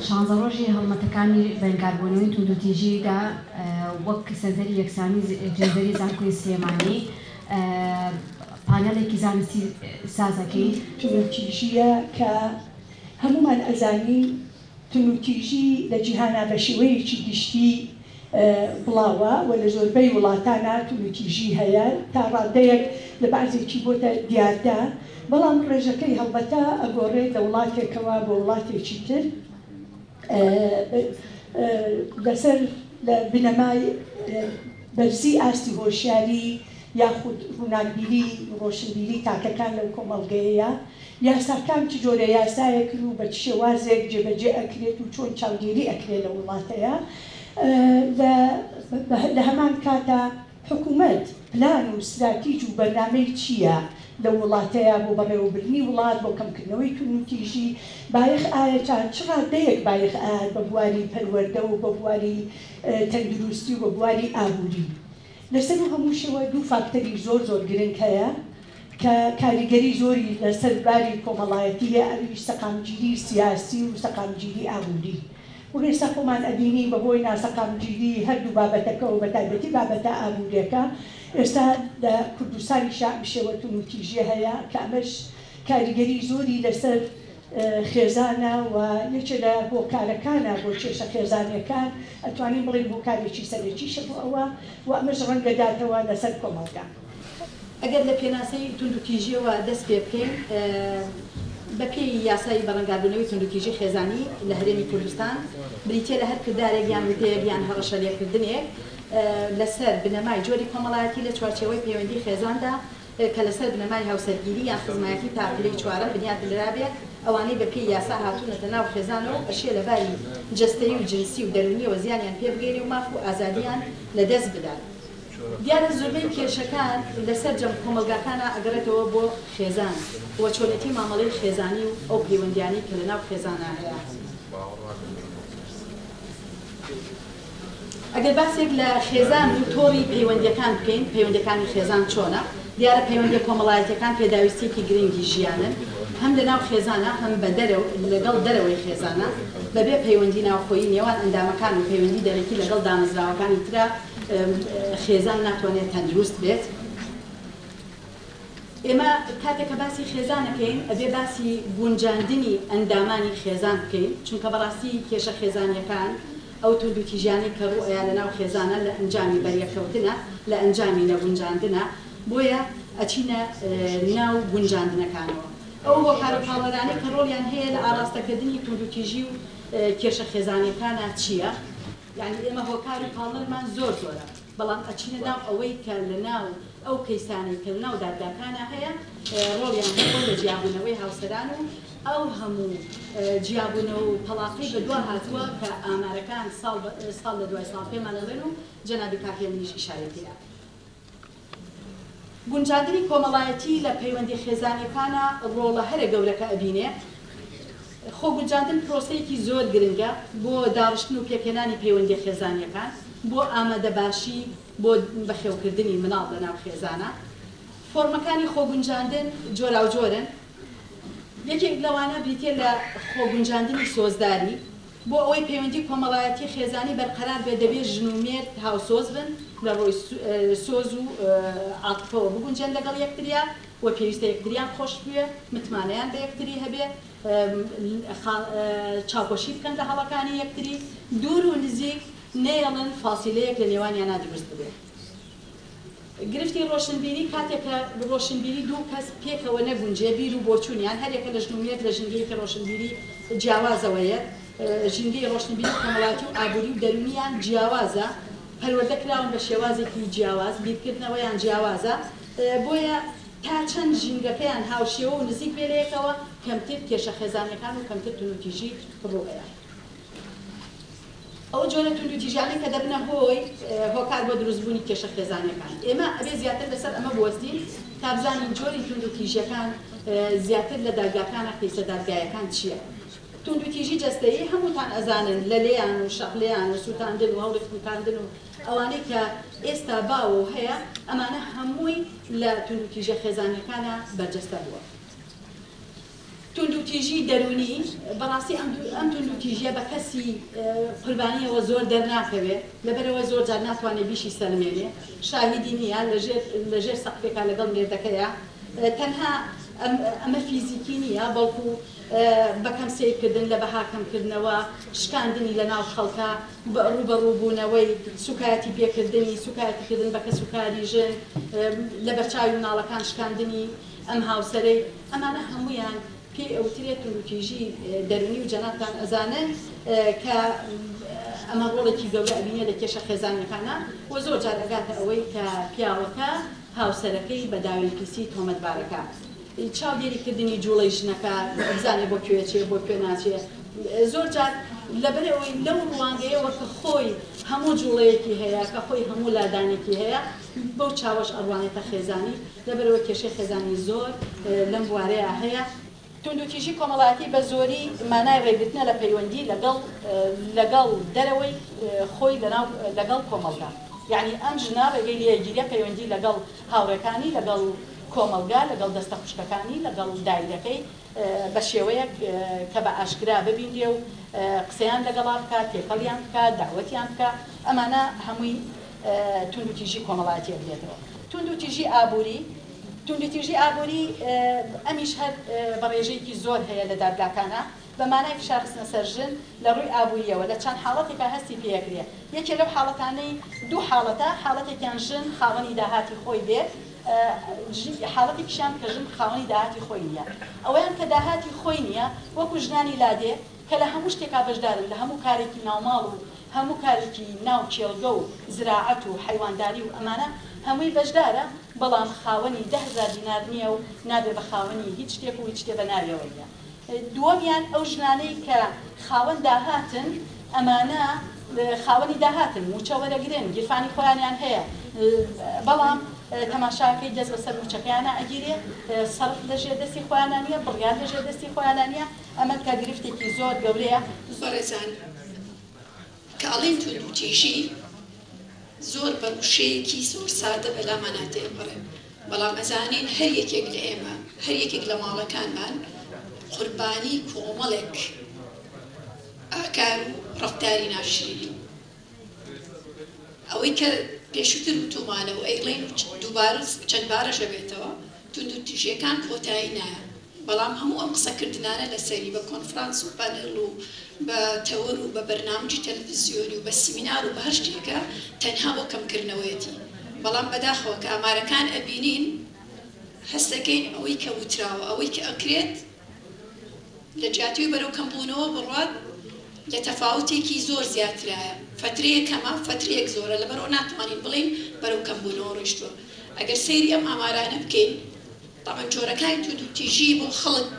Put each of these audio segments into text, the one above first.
شانزە ڕۆژی هەڵمەتەکانی بەنگاربوونەوەی توندوتیژیدا وەک سەردەری یەکسانی جێدەری زانکۆی سلێمانی پانەڵێکی زانستی سازەکەی توندوتیژیە کە هەمومان ئەزانی توندوتیژی لە جیهانا بە شێوەیەکی گشتی بڵاوە و لە زۆربەی وڵاتانە توندوتیژی هەیە تا ڕادەیەک لە بەعزێکی بۆتە دیاردا بەڵام ڕێژەکەی هەڵبەتە ئەگۆڕێت لە وڵاتێکەوە بۆ وڵاتێکی تر لەسەر بنەمای بەرزی ئاستی هۆشیاری یاخود ڕووناکبیری ڕۆشنبیری تاکەکان لەو کۆمەڵگەیەیە یاساکان چ جۆرە یاسایەکرد و بە چ شێوازێک جێبەجێ ئەکرێت و چۆن چاودێری ئەکرێت لە وڵاتەیە لە هەمان کاتە حکوومەت پلان و استراتیژ و بەرنامەی چییە لە وڵاتەیە بۆ بەڕێوەبردنی وڵات بۆ کەمکردنەوەی توندوتیژی بایەخ ئایا چ ڕادەیەک بایەخ ئاات بە بواری پەروەردە و بە بواری تەندروستی و بە بواری ئابووری لەسەر هەموو شێوە دوو فاکتەری زۆر گرنگ هەیە کە کاریگەری زۆری لەسەر باری کۆمەڵایەتی هەیە ئەویش سەقامگیری سیاسی و سەقامگیری ئابووری و ئێستا خۆمان ئەبینین بەهۆی ناسەقامگیری هەردوو بابەتەکە و بە تایبەتی بابەتە ئابووریەکە ئێستا لە کوردستانی شعب شێوە توندوتیژی هەیە کە ئەمەش کاریگەری زۆری لەسەر خێزانە و یەکێک لە هۆکارەکانە بۆ کێشە خێزانیەکان ئەتوانین بڵێن هۆکارێکی سەرەکیشە بۆ ئەوە و ئەمەش ڕەنگەداتەوە لەسەر کۆمەڵگە. ئەگەر لە پێناسەی توندوتیژیەوە دەست پێ بکەین بەپێی یاسای بەڕەنگاردنەوەی توندوتیژی خێزانی لە هەرێمی کوردستان بریتیە لە هەر کردارێک یان وتەیەک یان هەڕەشە لێکردنێک لەسەر بنەمای جۆری کۆمەڵایەتی لە چوارچێوەی پەیوەندی خێزاندا کە لەسەر بنەمای هاوسەرگیری یان خزمایەتی تاپلەی چوارەم بنیاد لرابێت ئەوانەی بەپێی یاسا هاتوونەتە ناو خێزانەوە ئەشێ لەباری جەستەیی و جنسی و دەرونیەوە زیانیان پێ بگەێنێ و ماف و ئازادیان لەدەست بدات. دیارە زۆربەی کێشەکان لەسەر جەم کۆمەلگاکانە ئەگەڕێتەوە بۆ خێزان وە چۆنێتی مامەڵەی خێزانی و ئەو پەیوەندیانی کە لەناو خێزانە هەیە. ئەگەر باسێک لە خێزان و تۆڕی پەیوەندیەکان بکەین پەیوەندەکانی خێزان چۆنە دیارە پەیوەندی کۆمەڵایەتیەکان پێداویستێکی گرنگی ژیانن هەم لەناو خێزانە هەم بە لەگەڵ دەرەوەی خێزانە بەبێ پەیوەندی ناوخۆیی نێوان ئەندامەکان و پەیوەندی دەرەکی لەگەڵ دامەزراوەکانی ترە خێزان ناتوانێت تەندروست بێت. ئێمە کاتێککە باسی خێزانەکەین ئەبێ باسی گونجاندنی ئەندامانی خێزان بکەین چونکە بەڕاستی کێشە خێزانیەکان ئەو توندوتیژیانی کە ڕوئەیە لەناو خێزانە لە ئەنجامی بەریەکەوتنە لە ئەنجامی نەگونجاندنە بۆیە ئەچینە ناو گونجاندنەکانەوە. ئەو هۆکار و پاڵەرانەی کە ڕۆڵیان هەیە لە ئاراستەکردنی توندوتیژی و کێشە خێزانیەکانە چییە؟ یعنی ئێمە هۆکار و پاڵەرمان زۆرە بەڵام ئەچینە ناو ئەوەی کە لە ناو ئەو کەیسانی کە لەناو دادگاکانە هەیە ڕۆڵیان هەیە لە جیابوونەوەی هاوسەران و ئەو هەموو جیابوونەوە و پەڵاقی بەدوا هاتووە کە ئامارەکان ساڵ لە دوای ساڵ پێمان دەڵێن و جەنابی کاکێ منیش ئیشارەتیە. گونجاندنی کۆمەڵایەتی لە پەیوەندی خێزانیەکانە ڕۆڵە هەرە گەورەکە ئەبینێ. خۆ گونجاندن پرۆسەیەکی زۆر گرنگە بۆ داڕشتن و پێکهێنانی پەیوەندی خێزانیەکان بۆ ئامادەباشی بۆ بەخێوکردنی مناڵ لەناو خێزانە. فۆرمەکانی خۆگونجاندن جۆرا و جۆرن. یەکێک لەوانە بریتێ لە خۆگونجاندنی سۆزداری بۆ ئەوەی پەیوەندی کۆمەڵایەتی خێزانی بەرقەرار بێ دەبێت ژن و مێرد هاوسۆز بن لە ڕۆی سۆز و عاتفەوە بگونجێن لەگەڵ یەکتریا و پێویستە یەکتریان خۆش بوێ متمانەیان بە یەکتری هەبێ چاوپۆشی بکەن لە هەڵەکانی یەکتری دوور و نزیک نێڵن فاسیلەیەک لە نێوانیان نادروست ببێت. گرفتی ڕۆشنبیری کاتێکە ڕۆشنبیری دوو کەس پێکەوە نەگونجێ بیر و بۆچوونیان هەرێکە لە ژنومیت لە ژنگەی کە ڕۆشنبیری جیاوازەوەیە ژنگەی ڕۆشنبیری کۆمەڵایەتی و ئابووری و دەرونیان جیاوازە پەروەردە کراون بە شێوازێکی جیاواز بیرکردنەوەیان جیاوازە بۆیە تا چەند ژینگەکەیان هاوشێوە و نزیک بێ لەیەکەوە کەمتر کێشە خێزانیەکان و کەمتر توندوتیژی ڕوئەیە. ئەو جۆرە توندوتیژیانی کە دەبنە هۆی هۆکار بۆ دروستبوونی کێشە خێزانیەکان ئێمە ئەبێ زیاتر لەسەر ئەمە بوەستین تا بزانین جۆری توندوتیژیەکان زیاتر لە دادگاکانە قیسە دادگایەکان چییە. توندوتیژی جەستەیی هەمووتان ئەزانن لە لێیان و شەقلەیان و سووتاندن و هەوڵی خولکاندن و ئەوانەی کە ئێستا باوە هەیە ئەمانە هەمووی لە توندوتیژە خێزانیەکانە بەرجەستە بووە. توندوتیژی دەرونی بەڕاستی ئەم توندوتیژیە بە کەسی قوربانیەوە زۆر دەرناکەوێت لەبەرەوە زۆر جار ناتوانێت بیشی سەلمێنێ شاهیدی نییە لەژێر سەقفێکا لەگەڵ مێردەکەیە تەنها ئەمە فیزیکی نییە بەڵکو بەکەم سیرکردن لە بەهاکەمکردنەوە شکاندنی لە ناو خەڵکە ڕوبەڕووبوونەوەی سوکایەتی پێکردنی سوکایەتیکردن بە کە سوکاری ژن لە بەرچاوی مناڵەکان شکاندنی ئەم هاوسەرەی ئەمانە هەمویان پێی ئەوترێت توندوتیژی دەرونی و جەنابتان ئەزانن کە ئەمە ڕۆڵێکی گەورە ئەبینێ لە کێشە خێزانەکانە و زۆر جار ئەگاتە ئەوەی کە پیاوەکە هاوسەرەکەی بە داوای پیسی تۆمەتبارەکە چاودێریکردنی جوڵەی ژنەکە بزانێ بۆ کوێچێ بۆ کوێ ناچێ زۆر جار لەبەرەوەی لەو ڕوانگەیەوە کە خۆی هەموو جوڵەیەکی هەیە کە خۆی هەموو لادانێکی هەیە بەو چاوەش ئەڕوانێتە خێزانی لەبەرەوە کێشەی خێزانی زۆر لەم بوارەیە هەیە توندوتیژی کۆمەڵایەتی بە زۆری مانای ڕێگرتنە لە پەیوەندی لەگەڵ دەرەوەی خۆی لەگەڵ کۆمەڵگا یعنی ئەم ژنە ڕێگەی لێگیریە پەیوەندی لەگەڵ هاوڕێکانی لەگەڵ کۆمەلگا لەگەڵ دەستە خوشکەکانی لەگەڵ دایرەکەی بە شێوەیەک کە بە ئاشکرا ببینێ و قسەیان لەگەڵا بکات تێکەڵیان بکات داوەتیان بکە ئەمانە هەمووی توندوتیژی کۆمەڵایەتی بێتەوە توندوتیژی ئابووری توندوتیژی ئابووری ئەمیش هەر بە ڕێژەیەکی زۆر هەیە لە دادگاکانە بە مانای فشارخستنە سەر ژن لە ڕووی ئابووریەوە لە چەند حاڵەتێکە هەستی پێکرێ یەکێ لەو حاڵەتانەی دوو حاڵەتە حاڵەتێکیان ژن خاوەنی داهاتی خۆی بێت حاڵەتێکیشیان کە ژن خاوەنی داهاتی خۆی نییە ئەوەیان کە داهاتی خۆی نییە وەکو ژنانی لادێ کە لە هەموو شتێکا بەشدارن لە هەموو کارێکی ناوماڵ و هەموو کارێکی ناو کێڵگە و زراعەت و حیوانداری و ئەمانە هەمووی بەشدارە بەڵام خاوەنی 10,000 دینار نییە و نابێ بە خاوەنی هیچ شتێک و هیچ شتێ بە ناویەوەیە دووەمیان ئەو ژنانەی کە خاوەن داهاتن ئەمانە خاوەنی داهاتن موچە وەرەگرن گیرفانی خۆیانیان هەیە بەڵام تەماشاکەی دەست بەسەر موچەکەیانە ئەگیرێ سەرف لەژێر دەستی خۆیانە نییە بڕیان لەژێر دەستی خۆیانە نییە ئەمە کە گرفتێکی زۆر گەورەیە بەڕێزان کە ئەڵێن توندوتیژی زۆر بەروشەیەکی زۆر سادە بەلامانە تێپەڕێ بەڵام ئەزانین هەر یەکێک لە ئێمە هەر یەکێک لە ماڵەکانمان قوربانی کۆمەڵێک ئاکار و ڕەفتاری ناشرینی ئەوەی کە پێشووتر وتومانە و ئەیڵێن دووبارە چەند بارەشە بێتەوە توندوتیژیەکان کۆتایی نایە بەڵام هەموو ئەم قسەکردنانە لەسەری بە کۆنفرانس و پانێڵ و بە تەور و بە بەرنامجی تەلەڤیزیۆنی و بە سیمینار و بە هەر شتێکە تەنها بۆ کەمکردنەوەیەتی بەڵام بەداخەوە کە ئامارەکان ئەبینین هەستەکەین ئەوەی کە وتراوە ئەوەی کە ئەکرێت لە جیاتیوی بەرەو کەمبوونەوە بڕات لە تەفاوتێکی زۆر زیاترایە فترەیەک کەمە فترەیەک زۆرە لەبەرەوە ناتوانین بڵێن بەرەو کەمبوونەوە ڕۆیشتووە ئەگەر سەیری ئەم ئامارانە بکەین تاوان جۆرەکانی توندوتیژی بۆ خەڵک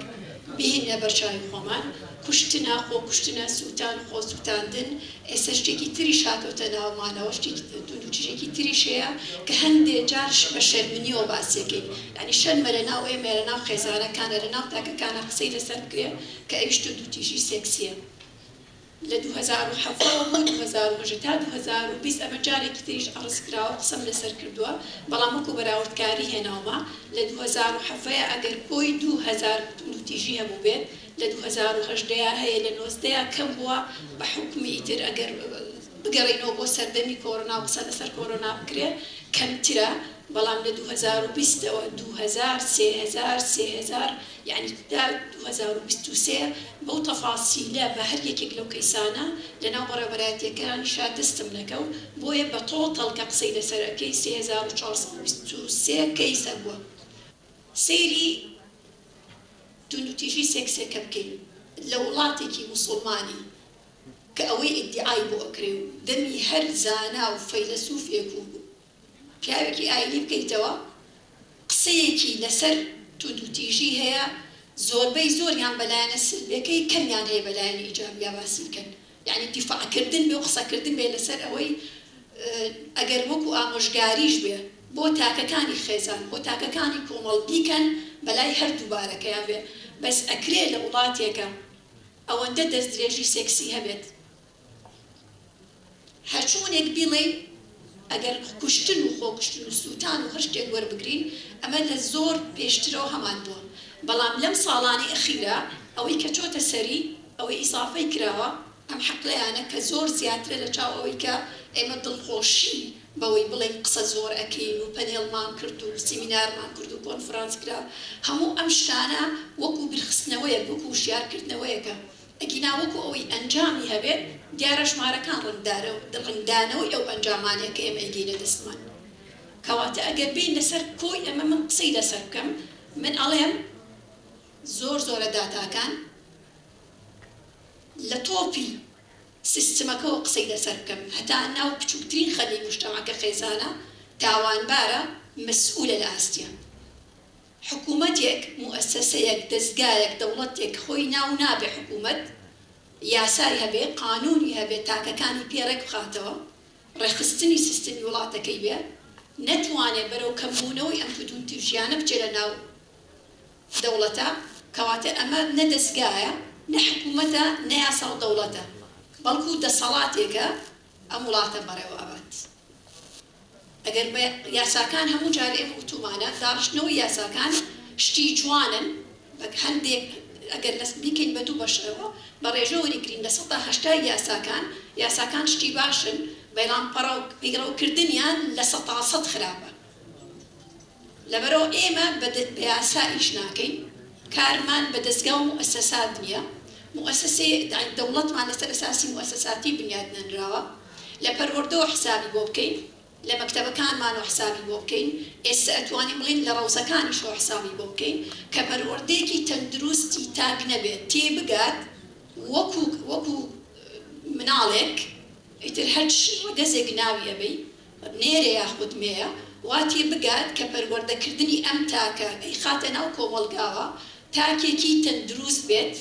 بهێنە بەرچاوی خۆمان کوشتنە خۆ کوشتنە سووتان خۆ سووتاندن ئێستا شتێکی تریش هاتۆتە ناومانەوە شتێکی توندوتیژێکی تریش هەیە کە هەندێک جارش بە شەرمنیەوە باسیەکەین یعنی شەرمە لە ناو ئێمە لە ناو خێزانەکانە لە ناو تاکەکانە قسەی لەسەر بکرێ کە ئەویش توندوتیژی سێکسیە لە 2007 بوو 2010 تا 2020 ئەمە جارێکی تریش ئەڕستکراوە قسەم لەسەر کردووە بەڵام وەکو بەراوردکاری هێناومە لە 2007 ئەگەر کۆی 2000 توندوتیژی هەبوو بێت لە 2010 هەیە لە 90 کەم بووە بە حکمی ئیتر ئەگەر بگەڕێنەوە بۆ سەردەمی کۆڕۆنا قسە لەسەر کۆڕۆنا بکرێ کەمترە بەڵام لە 2020ەوە 2000 3000 یعنی تا 2023 بەو تەفاسیلە بە هەر یەکێک لەو کەیسانە لەناو بەڕێوەبەرایەتیەکانی دەستم نەکەوت بۆیە بە تۆتەڵ کە قسەی لەسەرەکەی 3423 کەیسە بووە سەیری توندوتیژی سێکسێکە بکەین لە وڵاتێکی موسڵمانی کە ئەوەی ئیدعای بۆ ئەکرێ و دەمی هەر زانا و فەیلسوفێک و پیاوێکی ئاینی بکەیتەوە قسەیەکی لەسەر توندوتیژی هەیە زۆربەی زۆریان بەلایەنە سلبیەکەی کەمیان هەیە بەلایەنی ئیجابیا باسی بکەن یعنی دیفاعکردن بێ و قسەکردن بێ لەسەر ئەوەی ئەگەر وەکو ئامۆژگاریش بێ بۆ تاکەکانی خێزان بۆ تاکەکانی کۆمەڵ بیکەن بەلای هەردوو بارەکەیان بێ بەس ئەکرێ لە وڵاتێکە ئەوەندە دەستدرێژی سێکسی هەبێت هەرچوونێک بیڵێ ئەگەر کوشتن و خۆکوشتن و سووتان و هەر شتێک وەربگرین ئەمە لە زۆر پێشترەوە هەمان بووە بەڵام لەم ساڵانی ئەخیرە ئەوەی کە چۆتە سەری ئەوەی ئیسافەی کراوە ئەم حەقلەیانە کە زۆر زیاترە لە چاو ئەوەی کە ئێمە دڵخۆشی بەوەی بڵێن قسە زۆر ئەکەین و پەنێڵمان کرد و سیمینارمان کرد و کۆنفرانس کرا هەموو ئەم شتانە وەکو برخستنەوەیە وەکو شیارکردنەوەیەکە ئەگینا وەکو ئەوەی ئەنجامی هەبێت دیارە ژمارەکان ڕنگدانەوەی ئەو ئەنجامانەیە کە ئێمە ئەگەینە دەستمان کەواتە ئەگەر بین لەسەر کۆی ئەمە من قسەی لەسەر بکەم من ئەڵێم زۆرە داتاکان لە تۆپی سیستمەکەەوە قسەی لەسەر بکەم هەتا ناو بچووکترین خەلی مشتەماکە خێزانە تاوانبارە مەسئولە لە ئاستیان حکوومەتێک موسسەیەک دەستگایەک دەوڵەتێک خۆی ناو نابێ حکوومەت یاسای هەبێ قانونی هەبێت تاکەکانی پێڕێک بخاتەوە ڕێخستنی سیستمی وڵاتەکەی بێ نەتوانێت بەرەو کەمبوونەوەی ئەم توتون تووشیانە بچێ لە ناو دەوڵەتە کەواتە ئەمە نە دەستگایە نە حکوومەتە نە یاسا و دەوڵەتە بەڵکو دەسەڵاتێکە ئەم وڵاتە بەڕێوە ئەبات ئەگەر بە یاساکان هەموو جارێ ئێمە وتومانە داڕشتنەوەی یاساکان شتی جوانن بە هەندێک ئەگەر بیکەین بە دوو بەشەوە بە ڕێژەوەری گرین لە 180 یاساکان شتی باشن بەڵام پەیڕەوکردنیان لە 100% خراپە لەبەرەوە ئێمە بە یاسا ئیش ناکەین کارمان بە دەستگا و موسسات نییە مؤسسەی دەوڵەتمان لەسەر ئەساسی موسساتی بنیاد نەنراوە لە پەروەردەوە حسابی بۆ بکەین لە مەکتەبەکانمانەوە حسابی بۆ بکەین ئێستا ئەتوانین بڵین لە ڕەوزەکانیشەوە حسابی بۆ بکەین کە پەروەردەیەکی تەندروستی تاک نەبێت تێبگات وەکو مناڵێک ئیتر هەر ڕگەزێک ناوی ئەبەی نێرە یاخود مێیە وا تێبگات کە پەروەردەکردنی ئەم تاکە ئەی خاتە ناو کۆمەڵگاوە تاکێکی تەندروست بێت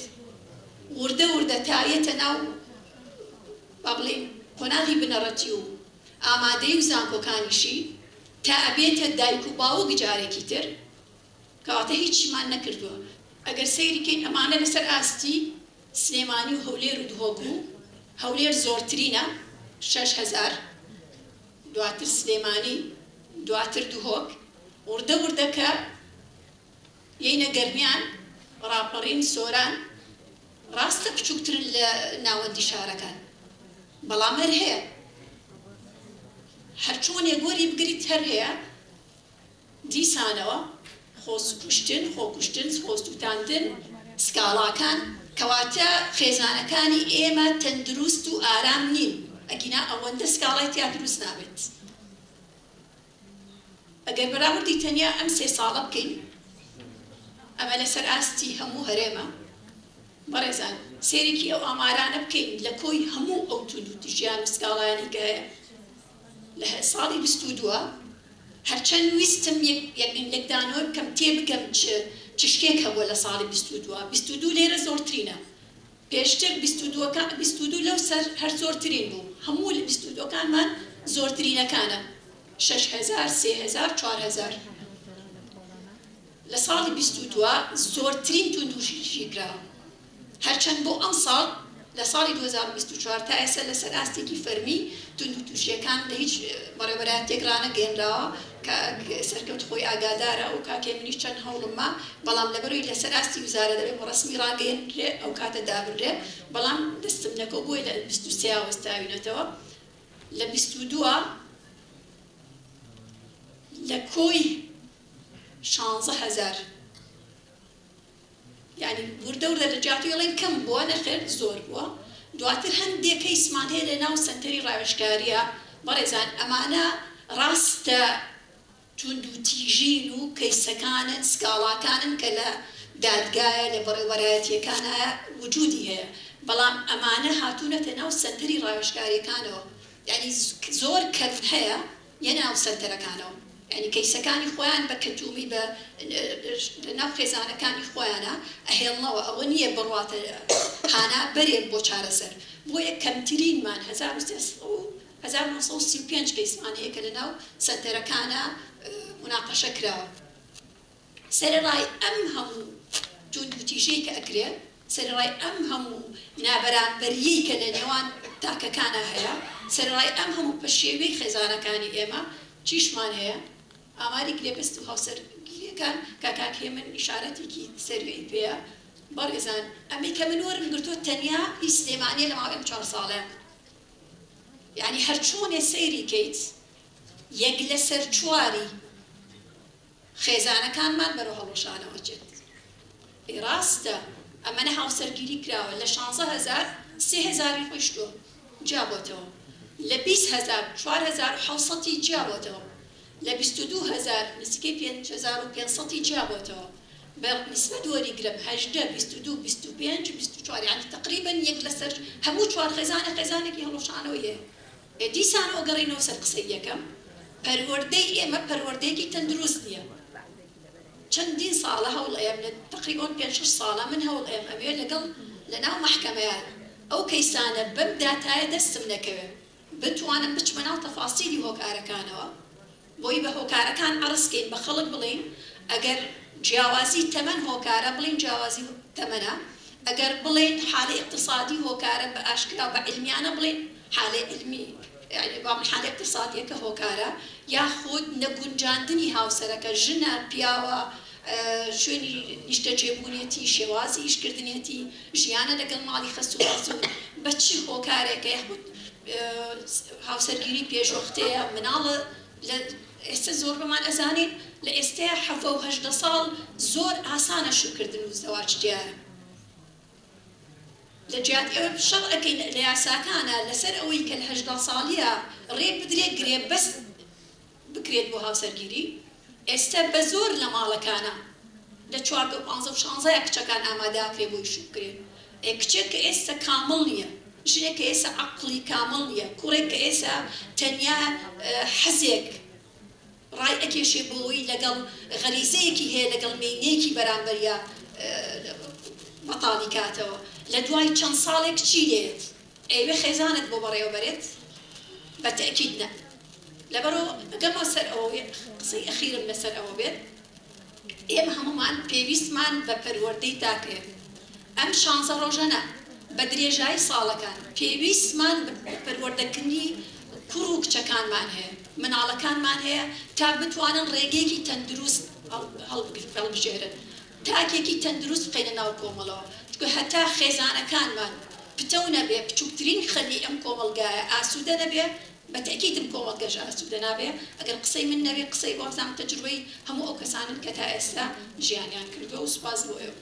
وردە تایەتە ناو با بڵێن قۆناغی بنەڕەتی و ئامادەی و زانکۆکانیشی تا ئەبێتە دایک و باوەک جارێکی تر کەواتە هیچیمان نەکردووە ئەگەر سەیریکەین ئەمانە لەسەر ئاستی سلێمانی و هەولێر و دهۆک و هەولێر زۆرترینە 6,000 دواتر سلێمانی دواتر دهۆک وردە کە یەینە گەرمیان ڕاپەڕین سۆران ڕاستە بچووکترن لە ناوەندی شارەکان بەڵام هەر هەیە هەرچۆن یەگۆری بگریت هەر هەیە دیسانەوە خۆکوشتن خۆستوتاندن سکاڵاکان کەواتە خێزانەکانی ئێمە تەندروست و ئارام نین ئەگینا ئەوەندە سکاڵای تیا دروست نابێت ئەگەر بەراوردی تەنیا ئەم 3 ساڵە بکەین ئەمە لەسەر ئاستی هەموو هەرێمە بەڕێزان سێرێکی ئەو ئامارانە بکەین لە کۆی هەموو ئەو توندوتیژیان و سکاڵایانی کە هەیە لە ساڵی 22 هەرچەند ویستم یەکدانەوە بکەم تێبگەم چ شتێک هەبووە لە ساڵی 22 لێرە زۆرترینە پێشتر 22 لەو سەر هەر زۆرترین بوو هەموو لە 22کانمان زۆرترینەکانە 6,000 3,000 4,000 لە ساڵی 22 زۆرترین توندوتیژی کراوە هەرچەند بۆ ئەم ساڵ لە ساڵی 2024 تا ئێستا لەسەر ئاستێکی فەرمی توندوتیژیەکان لە هیچ بەڕێوەبەرایەتێک ڕانەگەێنراوە کە سەرکەوت خۆی ئاگادارە ئەو کاکێ منیش چەند هەوڵمما بەڵام لەبەرەوەی لەسەر ئاستی وزارە دەبێت بە ڕسمی ڕاگەێنرێ ئەو کاتە دابرێ بەڵام دەستم نەکەوت بۆی لە 23 وەستاوینەتەوە لە 22 لە کۆی 16,000 یعنی وردە لە جاتوێڵێن کەم بووە نەخێر زۆر بووە دواتر هەندێک کەیسمان هەیە لە ناو سەنتەری ڕاوێژکاریە بەڕێزان ئەمانە ڕاستە توندوتیژین و کەیسەکانن سکاڵاکانن کە لە دادگایە لە بەڕێوەبەرایەتیەکانە وجودی هەیە بەڵام ئەمانە هاتوونەتە ناو سەنتەری ڕاوێژکاریەکانەوە یعنی زۆر کەم هەیە یە ناو سەنتەرەکانەوە یعنی کەیسەکانی خۆیان بە کەتومی بە ناو خێزانەکانی خۆیانە ئەهێڵنەوە ئەوە نییە بڕواتە هانا بەرێک بۆ چارەسەر بۆ یە کەمترینمان 1935 کەیسمان هەیە کە لە ناو سەنتەرەکانە مناقەشە کراوە سەرەڕای ئەم هەموو توندوتیژەی کە ئەکرێت سەرڕای ئەم هەموو نابەرامبەریی کە لە نێوان تاکەکانە هەیە سەرڕای ئەم هەموو بە شێوەی خێزانەکانی ئێمە چیشمان هەیە ئاماری گرێبست و هاوسەرگیریەکان کاکاکێ من ئیشارەتێکی سەروەی پێەیە بەڕێزان ئەمەی کە من وەرم گرتووە تەنیا هیچ سلێمانیە لە ماوەی 4 ساڵە یعنی هەرچوونێ سەیری کەیت یەک لە سەر چواری خێزانەکانمان بەرەو هەڵۆشانەوە چێت ڕاستە ئەمەنە هاوسەرگیری کراوە لە 16,000 3,000 خۆشتووە جیابۆتەوە لە 20,000 4,700 جیابۆتەوە لە 22,000 نزیکەی 5,500 جیابۆتەوە بەنسبە وەریگرم 18 22 25 24 یعنی تقریبا یەک لەسەر هەموو 4 خێزانێکی هەڵۆشانەوەیە دیسانەوە گەڕینەوە سەر قسەی یەکەم پەروەردەی ئێمە پەروەردەیەکی تەندروست نییە چەندین ساڵە هەوڵەیەم لە تقریبا 5-6 ساڵە من هەوڵەیەم ئەوێ لەگەڵ لەناو مەحکەمەیان ئەو کەیسانە بەم داتایە دەستم نەکەوێت بتوانم بچمە ناو تەفاسیلی هۆکارەکانەوە بۆی بە هۆکارەکان عەرزکەین بە خەڵک بڵین ئەگەر جیاوازی تەمەن هۆکارە بڵین جیاوازی تەمەنە ئەگەر بڵین حالەی اقتصادی هۆکارە بە ئاشکرا بە علمیانە بڵین حالەی علمی يعني بام حالة اقتصادية كهوكارا ياخد نگونجاندنی هاوسەرەکە ژنە پیاوە شوێنی نیشتەجێبوونێتی شێوازی ئیشکردنێتی ژیانە لەگەڵ ماڵی خەست و خەسوو بە چی هۆکارێکە یاخود هاوسەرگیری پێشوەختەیە مناڵە لە ئێستا زۆر بەمان ئەزانین لە ئێستەیە 7-8 ساڵ زۆر ئاسانە شوکردن و زەواج دیارە لە جیات ئێوە شەڕ ئەەکەین لە یاساکانە لەسەر ئەوەی کە لە 18 ساڵیە ڕێ بدرێت گرێ بەس بکرێت بۆ هاوسەرگیری ئێستا بە زۆر لە ماڵەکانە لە 14 و 15 و 16 کچەکان ئامادەکرێ بۆی شوو بکرێت کچێک کە ئێستا کامڵ نییە ژنێک کە ئێستا عەقڵی کامڵ نییە کوڕێک کە ئێستا تەنیا حەزێک ڕای ئەکێشێ بۆەوەی لەگەڵ غەریزەیەکی هەیە لەگەڵ مێینەیەکی بەرامبەریە بەتاڵی کاتەوە لە دوای چەند ساڵێک چی دێت ئەوێ خێزانت بۆ بەڕێوەبەرێت بە تەئکید نە لەبەرەوە گەمە سەر ئەوە قسەی ئەخیرم لەسەر ئەوە بێت ئێمە هەمومان پێویستمان بە پەروەردەی تاکرێ ئەم 16 ڕۆژەنە بە درێژایی ساڵەکان پێویستمان بە پەروەردەکردنی کوڕ و کچەکانمان هەیە مناڵەکانمان هەیە تا بتوانن ڕێگەیەکی تەندروست هەڵبژێرن تاکێکی تەندروست بقەینە ناو کۆمەڵەوە چکە هەتا خێزانەکانمان پتە و نەبێ بچووکترین خەلی ئەم کۆمەڵگایە ئاسوودە نەبێ بە تەئکیدم کۆمەڵگەش ئاسوودە نابێ ئەگەر قسەی من نەبێ قسەی بۆ زام تەجروبەی هەموو ئەو کەسانن کە تا ئێستا ژیانیان کردووە و سوپاس بۆ ئێوە